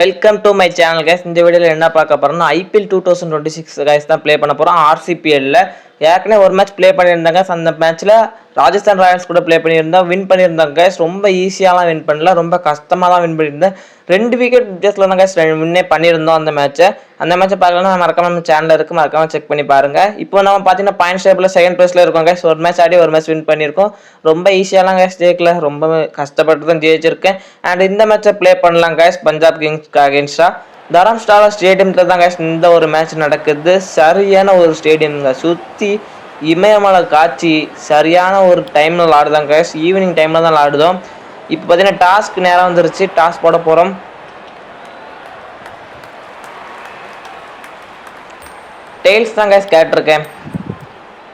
Welcome to my channel guys. இந்த வீடியோவில் என்ன பார்க்க போறோம்னா ஐபிஎல் 2026 கைஸ் தான் ப்ளே பண்ண போகிறோம். ஆர்சிபிஎல்ல ஏற்கனவே ஒரு மேட்ச் ப்ளே பண்ணியிருந்தாங்க. அந்த மேட்ச்சில் ராஜஸ்தான் ராயல்ஸ் கூட ப்ளே பண்ணியிருந்தோம், வின் பண்ணியிருந்தாங்க கைஸ். ரொம்ப ஈஸியாலாம் வின் பண்ணல, ரொம்ப கஷ்டமாக தான் வின் பண்ணியிருந்தேன். 2 விக்கெட் வித்தியாசத்தில் தான் கைஸ் வின்னே பண்ணியிருந்தோம் அந்த மேட்ச்சை. பார்க்கலன்னா மறக்காம நம்ம சேனலில் இருக்குது, மறக்காம செக் பண்ணி பாருங்கள். இப்போ நம்ம பார்த்தீங்கன்னா பாயிண்ட்ஸ் டேபிளில் செகண்ட் பிளேஸில் இருக்கோம் கைஸ். ஒரு மேட்ச் ஆடி ஒரு மேட்ச் வின் பண்ணியிருக்கோம். ரொம்ப ஈஸியாலாம் கைஸ் ஜெயிக்கல, ரொம்ப கஷ்டப்பட்டு தான் ஜெயிச்சிருக்கேன். அண்ட் இந்த மேட்சை ப்ளே பண்ணலாம் கைஸ் பஞ்சாப் கிங்ஸ்க்கு அகேன்ஸ்டாக. தரம்சாலா ஸ்டேடியத்தில் தான் கைஸ் இந்த ஒரு மேட்ச் நடக்குது. சரியான ஒரு ஸ்டேடியம்ங்க, சுற்றி இமயமலை காட்சி. சரியான ஒரு டைமில் விளாடுதாங்க கைஸ், ஈவினிங் டைமில் தான் விளாடுதோம். இப்போ பார்த்தீங்கன்னா டாஸ்க்கு நேரம் வந்துருச்சு, டாஸ் போட போகிறோம். டெய்ல்ஸ் தான் கைஸ் கேட்டிருக்கேன்.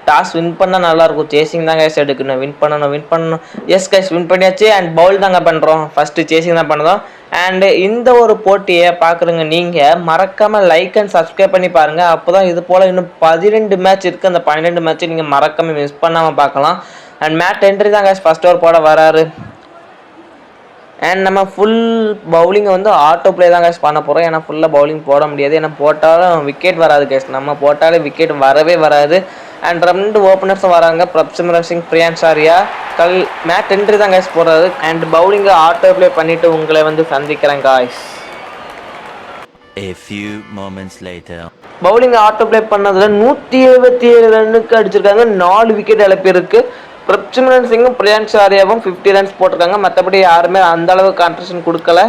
டாஸ் வின் பண்ணால் நல்லாயிருக்கும், சேசிங் தான் கைஸ் எடுக்கணும். வின் பண்ணணும். எஸ் கைஸ் வின் பண்ணியாச்சு. அண்ட் பவுல் தாங்க பண்ணுறோம், ஃபஸ்ட்டு சேசிங் தான் பண்ணுறோம். அண்டு இந்த ஒரு போட்டியை பார்க்குறங்க நீங்கள் மறக்காமல் லைக் அண்ட் சப்ஸ்கிரைப் பண்ணி பாருங்கள். அப்போ தான் இது போல் இன்னும் 12 மேட்ச் இருக்குது. அந்த 12 மேட்ச்சு நீங்கள் மறக்காமல் மிஸ் பண்ணாமல் பார்க்கலாம். அண்ட் மேட் என்ட்ரி தான் கைஸ் ஃபஸ்ட் ஓவர் போட வராரு. அண்ட் நம்ம ஃபுல் பவுலிங்கை வந்து ஆட்டோ ப்ளே தான் கைஸ் பண்ண போகிறோம். ஏன்னா ஃபுல்லாக பவுலிங் போட முடியாது, ஏன்னா போட்டாலும் விக்கெட் வராது கைஸ். நம்ம போட்டாலே விக்கெட் வரவே வராது. அண்ட் 2 ஓப்பனர்ஸும் வராங்க, பிரப்சிம்ரன் சிங், பிரியான்ஸ் ஆர்யா. மேட் என்ட்ரி தான் கைஸ் போடுறாரு. அண்ட் பவுலிங்கை ஆட்டோ ப்ளே பண்ணிவிட்டு உங்களை வந்து சந்திக்கிறேன் guys. A few moments later. பவுலிங்கை ஆட்டோ ப்ளே பண்ணதில் 177 ரன்னுக்கு அடிச்சிருக்காங்க. 4 விக்கெட் இழப்பிருக்கு. பிரப்சிம்ரன் சிங்கும் பிரியான்ஸ் ஆர்யாவும் 50 ரன்ஸ் போட்டிருக்காங்க. மற்றபடி யாருமே அந்த அளவுக்கு கான்ட்ரிபியூஷன் கொடுக்கல.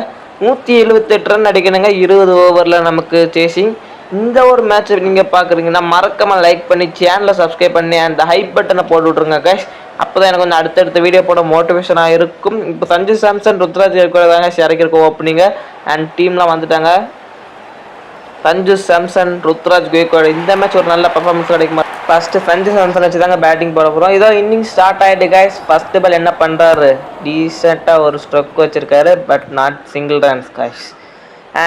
178 ரன் அடிக்கணுங்க 20 ஓவரில் நமக்கு சேசிங். இந்த ஒரு மேட்ச் நீங்கள் பார்க்குறீங்கன்னா மறக்காமல் லைக் பண்ணி சேனலை சப்ஸ்கிரைப் பண்ணி அந்த ஹைப் பட்டனை போட்டு விட்ருங்க கைஸ். அப்போ தான் எனக்கு வந்து அடுத்தடுத்த வீடியோ போட மோட்டிவேஷனாக இருக்கும். இப்போ சஞ்சு சாம்சன், ருத்ராஜ் இருக்கிறதாங்க இறக்கிருக்க ஓப்பனிங்க. அண்ட் டீம்லாம் வந்துட்டாங்க. சஞ்சு சாம்சன், ருத்ராஜ் கெய்க்வாட். இந்த மேட்ச் ஒரு நல்ல பர்ஃபார்மன்ஸ் கிடைக்குமா? ஃபஸ்ட்டு சஞ்சு சாம்சன் வச்சு தாங்க பேட்டிங் போட போகிறோம். இதோ இன்னிங் ஸ்டார்ட் ஆகிட்டு கைஸ். ஃபஸ்ட்டு பால் என்ன பண்ணுறாரு, டீசெண்டாக ஒரு ஸ்ட்ரோக் வச்சுருக்காரு, but not single runs guys.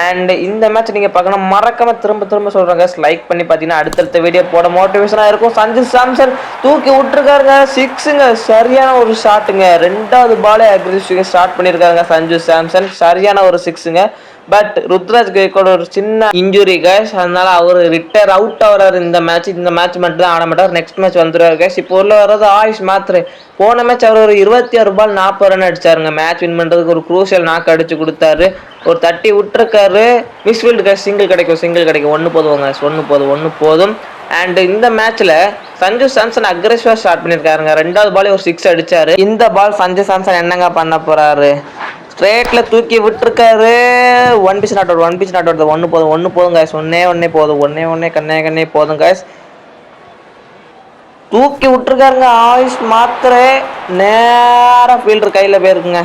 And இந்த மேட்ச் நீங்கள் பார்க்கணும், மறக்காம திரும்ப சொல்கிறாங்க லைக் பண்ணி பார்த்தீங்கன்னா அடுத்தடுத்த வீடியோ போட மோட்டிவேஷனாக இருக்கும். சஞ்சு சாம்சன் தூக்கி விட்டுருக்காருங்க, 6ங்க. சரியான ஒரு ஷாட்டுங்க. 2வது பாலே அக்ரெசிவ் ஸ்டார்ட் பண்ணியிருக்காங்க சஞ்சு சாம்சன். சரியான ஒரு 6ங்க. பட் ருத்ராஜ் கெய்க்வாட் ஒரு சின்ன இன்ஜுரி கைஸ், அதனால அவர் ரிட்டையர் அவுட் ஆகிறார் இந்த மேட்ச் மட்டும் தான் ஆட மாட்டார். நெக்ஸ்ட் மேட்ச் வந்துடுவார் கைஸ். இப்போ உள்ள வர்றது ஆயுஷ் மாத்ரே. போன மேட்ச் அவர் ஒரு 26 பால் 40 ரன் அடிச்சாருங்க. மேட்ச் வின் பண்ணுறதுக்கு ஒரு குரூஷியல் நாக்கு அடிச்சு கொடுத்தாரு. ஒரு தட்டி விட்டுருக்காரு. மிஸ்ஃபீல்டு கைஸ், சிங்கிள் கிடைக்கும். ஒன்று போதும். அண்ட் இந்த மேட்ச்ல சஞ்சு சாம்சன் அக்ரெசிவா ஸ்டார்ட் பண்ணியிருக்காருங்க. 2வது பாலே ஒரு 6 அடிச்சாரு. இந்த பால் சஞ்சு சாம்சன் என்னங்க பண்ண போறாரு, ஸ்ட்ரெயிட்ல தூக்கி விட்டுருக்காரு. One pitch not out. ஒன்று போதும் கைஸ். ஒன்னே போதும். கண்ணே போதும் கைஸ். தூக்கி விட்டுருக்காருங்க ஆயுஷ் மாத்திரை. நேராக ஃபீல்டர் கையில் போயிருக்குங்க.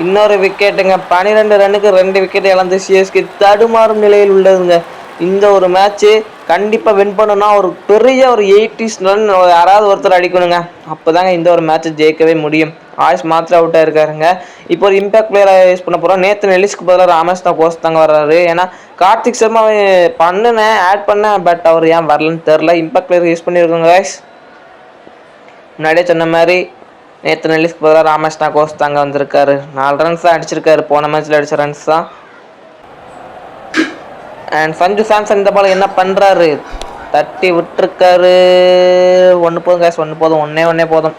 இன்னொரு விக்கெட்டுங்க. 12 ரன்னுக்கு 2 விக்கெட் இழந்து சிஎஸ்கே தடுமாறும் நிலையில் உள்ளதுங்க. இந்த ஒரு மேட்ச்சு கண்டிப்பாக வின் பண்ணணும்னா ஒரு பெரிய ஒரு 80 ரன் யாராவது ஒருத்தர் அடிக்கணுங்க. அப்போ தாங்க இந்த ஒரு மேட்ச்சை ஜெயிக்கவே முடியும். ஆயுஷ் மாத்திரை அவுட் ஆயிருக்காருங்க. இப்போ ஒரு இம்பாக்ட் பிளேயராக யூஸ் பண்ண போகிறோம். நேற்று நெல்லிஸ்க்கு பதிலாக ராமேஷ் தான் கோஸ் தாங்க வர்றாரு. ஏன்னா கார்த்திக் சர்மா ஆட் பண்ணேன், பட் அவர் ஏன் வரலன்னு தெரில. இம்பாக்ட் பிளேயர் யூஸ் பண்ணியிருக்கோங்க கைஸ். முன்னாடியே சொன்ன மாதிரி நேற்று நெல்லிஸ்க்கு பதிலாக ராமேஷ் தான் கோஸ் தாங்க வந்திருக்காரு. 4 ரன்ஸ் தான் அடிச்சிருக்காரு. போன மேட்ச்சில் அடித்த ரன்ஸ் தான். அண்ட் சஞ்சு சாம்சன் இந்த பால் என்ன பண்ணுறாரு, தட்டி விட்டுருக்காரு. ஒன்று போதும் கைஸ். ஒன்னே போதும்.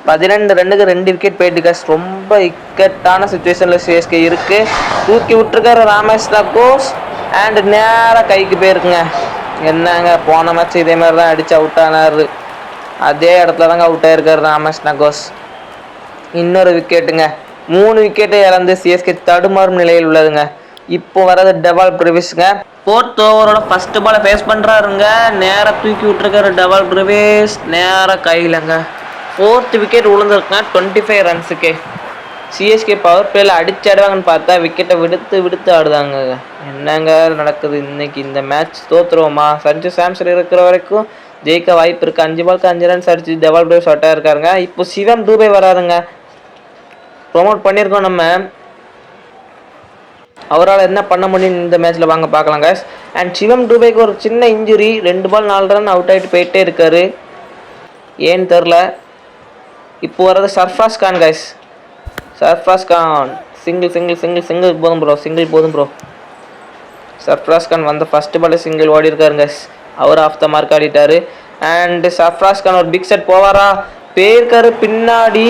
12 ரன்னுக்கு 2 விக்கெட் போயிட்டு கைஸ். ரொம்ப இக்கட்டான சுச்சுவேஷனில் சிஎஸ்கே இருக்குது. தூக்கி விட்டுருக்காரு ராமேஷ் தான் கோஸ். அண்ட் நேராக கைக்கு போயிருக்குங்க. என்னங்க போன மேட்ச் இதே மாதிரி தான் அடித்து அவுட் ஆனார். அதே இடத்துல தாங்க அவுட் ஆயிருக்காரு ராமேஷ் நகோஸ். இன்னொரு விக்கெட்டுங்க. 3 விக்கெட்டை இழந்து சிஎஸ்கே தடுமாறும் நிலையில் உள்ளதுங்க. இப்போ வர்றது டெவால் பிரவேஷ்ங்க. 4th ஓவரோட ஃபர்ஸ்ட் பாலை ஃபேஸ் பண்ணுறாருங்க. நேராக தூக்கி விட்டுருக்காரு டெவால் பிரவேஷ். நேராக கையிலங்க 4th விக்கெட் விழுந்துருக்குங்க. 25 ரன்ஸுக்கு. சிஎஸ்கே பவர் பிளேயில் அடிச்சு ஆடுவாங்கன்னு பார்த்தா விக்கெட்டை விடுத்து ஆடுதாங்க. என்னங்க நடக்குது இன்னைக்கு? இந்த மேட்ச் தோற்றுருவோமா? சஞ்சு சாம்சன் இருக்கிற வரைக்கும் ஜெயிக்க வாய்ப்பு இருக்குது. 5 பாலுக்கு 5 ரன்ஸ் அடிச்சு டெவால் பிரவேஷ் அவுட் ஆயிருக்காருங்க. இப்போ சிவம் தூபே வராருங்க. ப்ரொமோட் பண்ணியிருக்கோம் நம்ம. அவரால் என்ன பண்ண முடியும் இந்த மேட்ச்சில் வாங்க பார்க்கலாம் கைஸ். அண்ட் சிவம் டூபேக்கு ஒரு சின்ன இன்ஜுரி. 2 பால் 4 ரன் அவுட் ஆகிட்டு போயிட்டே இருக்காரு, ஏன்னு தெரில. இப்போ வர்றது சர்ஃப்ராஸ் கான் கைஸ். சர்ஃப்ராஸ் கான் சிங்கிள் போதும் ப்ரோ. சர்ஃப்ராஸ் கான் வந்த ஃபர்ஸ்ட் பால் சிங்கிள் ஓடி இருக்காருங்க. அவர் ஆஃப் த மார்க் ஆடிட்டாரு. அண்ட் சர்ஃப்ராஸ் கான் ஒரு பிக் செட் போவாரா, பேருக்காரு பின்னாடி.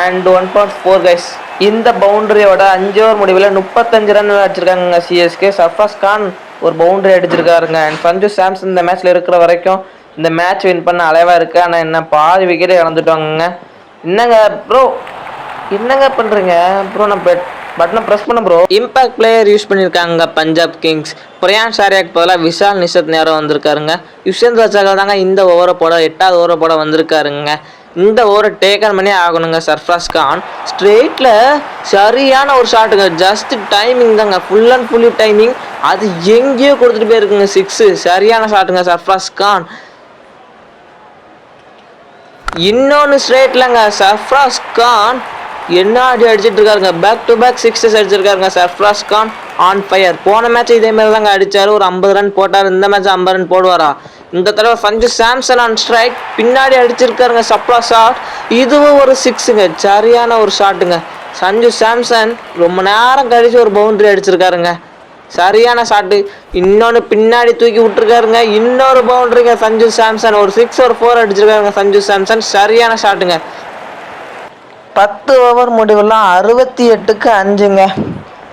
And 1.4 guys. இந்த பவுண்டரியோட 5 ஓவர் முடிவில் 35 ரன் அடிச்சிருக்காங்க சிஎஸ்கே. சர்ஃப்ராஸ் கான் ஒரு பவுண்டரி அடிச்சிருக்காருங்க. அண்ட் சஞ்சு சாம்சன் இந்த மேட்ச்ல இருக்கிற வரைக்கும் இந்த மேட்ச் வின் பண்ண அலைவா இருக்கு. ஆனால் என்ன பாதி விக்கெட்டே இழந்துட்டாங்க. என்னங்க ப்ரோ, என்னங்க பண்றீங்க ப்ரோ? நான் பட்டனை ப்ரெஸ் பண்ண ப்ரோ. இம்பாக்ட் பிளேயர் யூஸ் பண்ணியிருக்காங்க பஞ்சாப் கிங்ஸ். பிரியான்ஷ் ஆரியாக்கு பதிலாக விஷால் நிஷத் நேரம் வந்திருக்காருங்க. யுஸ்வேந்திர சஹல் தாங்க இந்த ஓவரை போட 8வது ஓவரை போட வந்திருக்காருங்க. இந்த ஓவரை டேக்கன் பண்ணி ஆகணுங்க. சர்ஃப்ராஸ் கான் ஸ்ட்ரெயிட்டில் சரியான ஒரு ஷாட்டுங்க. ஜஸ்ட் டைமிங் தாங்க, ஃபுல் அண்ட் ஃபுல்லி டைமிங். அது எங்கேயோ கொடுத்துட்டு போயிருக்குங்க 6. சரியான ஷாட்டுங்க சர்ஃப்ராஸ் கான். இன்னொன்று ஸ்ட்ரெயிட்லங்க சர்ஃப்ராஸ் கான் என்ன அடிச்சிட்டு இருக்காருங்க. பேக் டு பேக் 6 அடிச்சிருக்காருங்க. Sarfaraz Khan on fire. போன மேட்ச் இதே மாதிரி தாங்க அடிச்சாரு, ஒரு 50 ரன் போட்டார். இந்த மேட்ச் 50 ரன் போடுவாரா? இந்த தடவை சஞ்சு சாம்சன் ஆன் ஸ்ட்ரைக் பின்னாடி அடிச்சிருக்காருங்க. சப்ளா ஷாட், இதுவும் ஒரு 6ங்க. சரியான ஒரு ஷாட்டுங்க. சஞ்சு சாம்சன் ரொம்ப நேரம் கழிச்சு ஒரு பவுண்டரி அடிச்சிருக்காருங்க. சரியான ஷாட்டு. இன்னொன்று பின்னாடி தூக்கி விட்டுருக்காருங்க. இன்னொரு பவுண்டரிங்க சஞ்சு சாம்சன். ஒரு 6 ஒரு 4 அடிச்சிருக்காருங்க சஞ்சு சாம்சன். சரியான ஷாட்டுங்க. 10 ஓவர் முடிவுலாம் 68க்கு 5ங்க.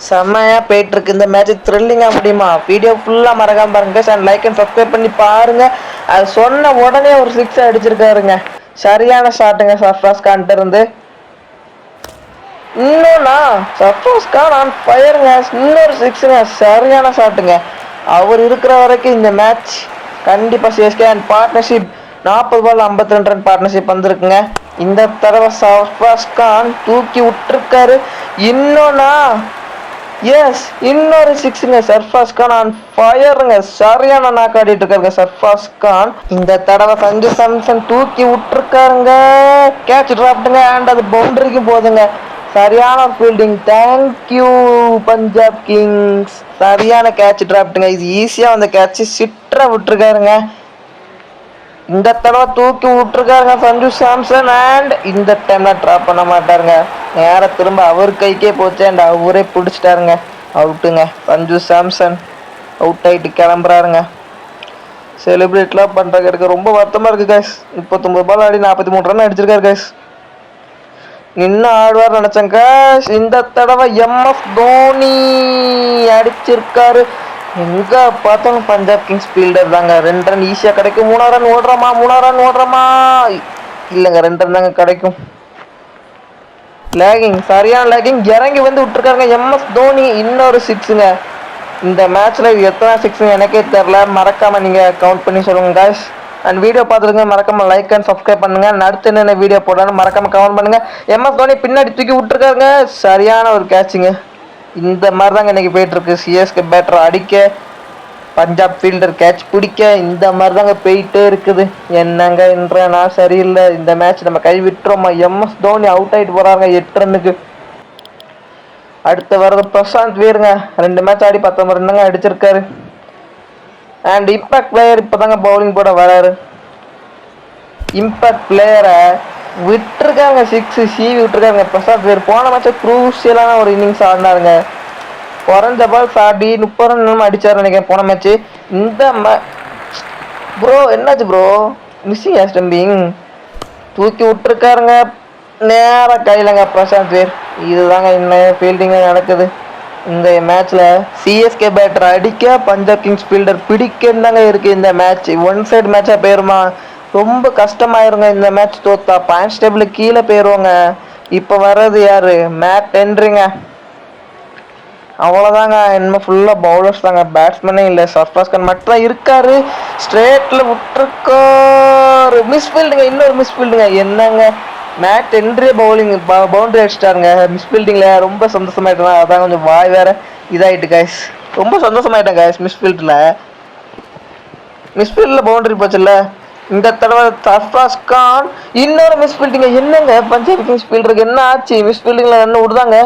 செம்மையாக போயிட்டுருக்கு இந்த மேட்ச். த்ரில்லிங்காக முடியுமா? வீடியோ ஃபுல்லாக மறக்காம பாருங்க. அண்ட் லைக் அண்ட் சப்ஸ்கிரைப் பண்ணி பாருங்க. அது சொன்ன உடனே ஒரு 6 அடிச்சிருக்காருங்க. சரியான ஷாட்டுங்க சர்ஃப்ராஸ் கான்ட்டு இருந்து. இன்னொன்னா சர்ஃப்ராஸ் கான் ஆன் ஃபயருங்க. இன்னொரு 6ங்க. சரியான ஷாட்டுங்க. அவர் இருக்கிற வரைக்கும் இந்த மேட்ச் கண்டிப்பாக CSK. And partnership 40 ball 52 run partnership வந்திருக்குங்க. இந்த தடவை சர்ஃப்ராஸ் கான் தூக்கி விட்டுருக்காரு. இன்னொன்னா எஸ், இன்னொரு 6ங்க. சர்ஃப்ராஸ் கான் ஆன் ஃபயருங்க. சரியான நாக் ஆடிட்டு இருக்காருங்க சர்ஃப்ராஸ் கான். இந்த தடவை சஞ்சு சாம்சன் தூக்கி விட்டுருக்காருங்க. கேட்ச் டிராப்டுங்க. அண்ட் அது பவுண்டரிக்கும் போதுங்க. சரியான ஃபீல்டிங். Thank you Punjab Kings. சரியான கேட்ச் டிராப்டுங்க. இது ஈஸியாக அந்த கேட்ச் சிட்ரா விட்டுருக்காருங்க. இந்த தடவை தூக்கி விட்டுருக்காருங்க சஞ்சு சாம்சன். அண்ட் இந்த டைம்ல ட்ராப் பண்ண மாட்டாருங்க. நேரம் திரும்ப அவர் கைக்கே போச்சு. அண்ட் அவரே பிடிச்சிட்டாருங்க. அவுட்டுங்க. சஞ்சு சாம்சன் அவுட் ஆகிட்டு கிளம்புறாருங்க. செலிப்ரேட்லாம் பண்ணுறாங்க. எனக்கு ரொம்ப வருத்தமாக இருக்குது கைஸ். 39 பால் ஆடி 43 ரன் அடிச்சிருக்காரு கைஸ். இன்னும் ஆடுவார் நினச்சேன் கைஸ். இந்த தடவை எம்எஸ் தோனி அடிச்சிருக்காரு. எங்கே பார்த்தாலும் பஞ்சாப் கிங்ஸ் ஃபீல்டர் தாங்க. 2 ரன் ஈஸியாக கிடைக்கும். 3 ரன் ஓடுறோமா? இல்லைங்க, 2 ரன் தாங்க கிடைக்கும். லேகிங், சரியான லேகிங். இறங்கி வந்து விட்டுருக்காருங்க எம்எஸ் தோனி. இன்னொரு 6ங்க. இந்த மேட்ச்ல எத்தனை 6 எனக்கே தெரில. மறக்காம நீங்கள் கவுண்ட் பண்ணி சொல்லுங்க guys. அண்ட் வீடியோ பார்த்துருங்க. மறக்காம லைக் அண்ட் சப்ஸ்கிரைப் பண்ணுங்க. அடுத்து என்னென்ன வீடியோ போடணும் மறக்காம கமெண்ட் பண்ணுங்க. எம்எஸ் தோனி பின்னாடி தூக்கி விட்டுருக்காருங்க. சரியான ஒரு கேட்சுங்க. இந்த மாதிரி தாங்க இன்னைக்கு போயிட்டு இருக்கு. சிஎஸ்கே பேட்டர் அடிக்க, பஞ்சாப் ஃபீல்டர் கேட்ச் பிடிக்க, இந்த மாதிரி தாங்க போயிட்டே இருக்குது. என்னங்க என்ற நான் சரியில்லை. இந்த மேட்ச் நம்ம கை விட்டுறோமா? எம்எஸ் தோனி அவுட் ஆகிட்டு போறாங்க 8 ரன்னுக்கு. அடுத்து வர்றது பிரசாந்த் வீருங்க. 2 மேட்ச் ஆடி 19 ரன்னுங்க அடிச்சிருக்காரு. அண்ட் இம்பாக்ட் பிளேயர் இப்போ தாங்க பவுலிங் போட வராரு. இம்பாக்ட் பிளேயரை விட்டுருக்காங்க 6 சீவி விட்டுருக்காங்க பிரசாந்த் வீர். போன மேட்சை க்ரூஷியலான ஒரு இன்னிங்ஸ் ஆடினாருங்க. குறைஞ்ச பால் சாடி 30 ரன் அடிச்சாரு நினைக்கிறேன் போன மேட்ச்சு. இந்த ப்ரோ என்னாச்சு ப்ரோ? மிஸ்ஸிங் ஸ்டம்பிங் தூக்கி விட்டுருக்காருங்க. நேராக கையிலங்க பிரசாந்த் வீர். இதுதாங்க இன்னும் ஃபீல்டிங்காக நடக்குது இந்த மேட்ச்ல. சிஎஸ்கே பேட்டர் அடிக்க, பஞ்சாப் கிங்ஸ் ஃபீல்டர் பிடிக்கன்னு தாங்க இருக்கு இந்த மேட்ச். ஒன் சைடு மேட்சாக போயிருமா? ரொம்ப கஷ்டமாயிருங்க இந்த மேட்ச் தோத்தா. பாயிண்ட்ஸ் டேபிளுக்கு கீழே போயிடுவாங்க. இப்போ வர்றது யாரு? மேட் ஹென்ரிங்க. அவ்வளோதாங்க. இனிமேல் ஃபுல்லாக பவுலர்ஸ் தாங்க, பேட்ஸ்மேனே இல்லை. சர்ஃப்ராஸ் கான் மட்டும் இருக்காரு. ஸ்ட்ரெயிட்டில் விட்டுருக்காரு. மிஸ்ஃபீல்டுங்க. இன்னொரு மிஸ்ஃபீல்டுங்க. என்னங்க மேட் ஹென்ரி பவுண்டரி அடிச்சிட்டாருங்க மிஸ்ஃபீல்டிங்கில். ரொம்ப சந்தோஷமாயிட்டேன். அதான் கொஞ்சம் வாய் வேற இதாகிட்டு கைஸ். ரொம்ப சந்தோஷமாயிட்டேன் கைஸ். மிஸ்ஃபீல்டில் பவுண்டரி போச்சுல்ல. இந்த தடவை சர்ஃப்ராஸ் கான் இன்னொரு மிஸ்ஃபீல்டிங்க. என்னங்க பஞ்சாப் கிங்ஸ் ஃபீல்டருக்கு என்ன ஆச்சு? மிஸ்ஃபீல்டிங்கில் என்ன விடுதாங்க.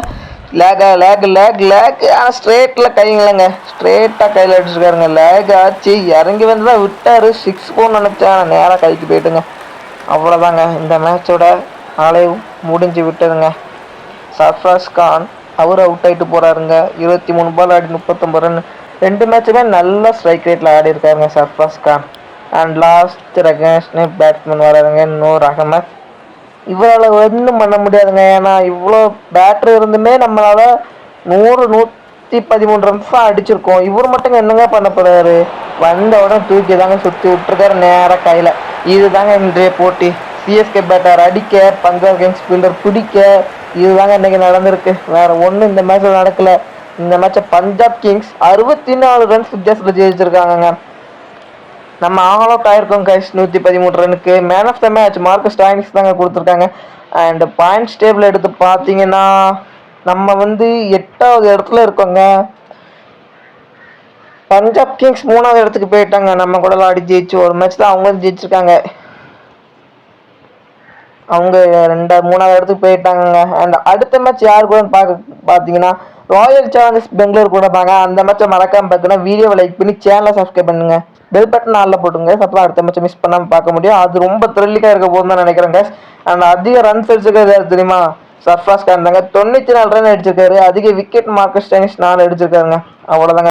லேக் ஆனால் ஸ்ட்ரெயிட்டில் கைங்களேங்க. ஸ்ட்ரெயிட்டாக கையில் அடிச்சிருக்காருங்க. லேக் ஆச்சு. இறங்கி வந்து தான் விட்டார். 6 போன்னு நினச்சேன். நேராக கைக்கு போயிட்டுங்க. அவ்வளோதாங்க. இந்த மேட்சோட அலைவு முடிஞ்சு விட்டதுங்க. சர்ஃப்ராஸ் கான் அவர் அவுட் ஆகிட்டு போகிறாருங்க. 23 பால் ஆடி 39 ரன். 2 மேட்சுமே நல்ல ஸ்ட்ரைக் ரேட்டில் ஆடி இருக்காருங்க சர்ஃப்ராஸ் கான். அண்ட் லாஸ்ட் ரெகனேஷனே பேட்ஸ்மேன் வராதுங்க நூர் அகமத். இவரால் ஒன்றும் பண்ண முடியாதுங்க. ஏன்னா இவ்வளோ பேட்டர் இருந்துமே நம்மளால் 113 ரன்ஸ் தான் அடிச்சிருக்கோம். இவர் மட்டும் என்னங்க பண்ண போகிறாரு? வந்த உடனே தூக்கி தாங்க சுற்றி விட்டுருக்காரு நேராக கையில். இதுதாங்க இன்றைய போட்டி. சிஎஸ்கே பேட்டர் அடிக்க, பஞ்சாப் கிங்ஸ் ஃபீல்டர் பிடிக்க, இதுதாங்க இன்றைக்கி நடந்திருக்கு. வேறு ஒன்றும் இந்த மேட்ச்சில் நடக்கலை. இந்த மேட்சை பஞ்சாப் கிங்ஸ் 64 ரன்ஸ் வித்தியாசத்தில் ஜெயிச்சிருக்காங்கங்க. நம்ம ஆகலோட் ஆயிருக்கோம் கைஸ் 113 ரனுக்கு. Man of the match Marcus Stoinis தாங்க கொடுத்துருக்காங்க. அண்ட் பாயிண்ட்ஸ் டேபிள் எடுத்து பார்த்தீங்கன்னா நம்ம 8வது இடத்துல இருக்கோங்க. பஞ்சாப் கிங்ஸ் 3வது இடத்துக்கு போயிட்டாங்க. நம்ம கூட ஆடி ஜெயிச்சு ஒரு மேட்ச் தான் அவங்க ஜெயிச்சிருக்காங்க. அவங்க 3வது இடத்துக்கு போயிட்டாங்க. அண்ட் அடுத்த மேட்ச் யார் கூட பார்த்தீங்கன்னா ராயல் சேலஞ்சர்ஸ் பெங்களூர் கூட பாங்க. அந்த மேட்சை மறக்காம பார்த்தீங்கன்னா வீடியோவை லைக் பண்ணி சேனலை சப்ஸ்கிரைப் பண்ணுங்க. பெல் பட்டன் ஆல்ல போட்டுங்க. அப்போ அடுத்த மேட்சை மிஸ் பண்ணாமல் பார்க்க முடியும். அது ரொம்ப த்ரில்லிங்காக இருக்க போதுன்னு தான் நினைக்கிறேன் guys. அண்ட் அதிக ரன்ஸ் அடிச்சிருக்காரு யார் தெரியுமா? சர்ஃப்ராஸ் கான் தாங்க. 94 ரன் அடிச்சிருக்காரு. அதிக விக்கெட் மார்க்கஸ் ஸ்டாயினிஸ் 4 அடிச்சிருக்காருங்க. அவ்வளோதாங்க.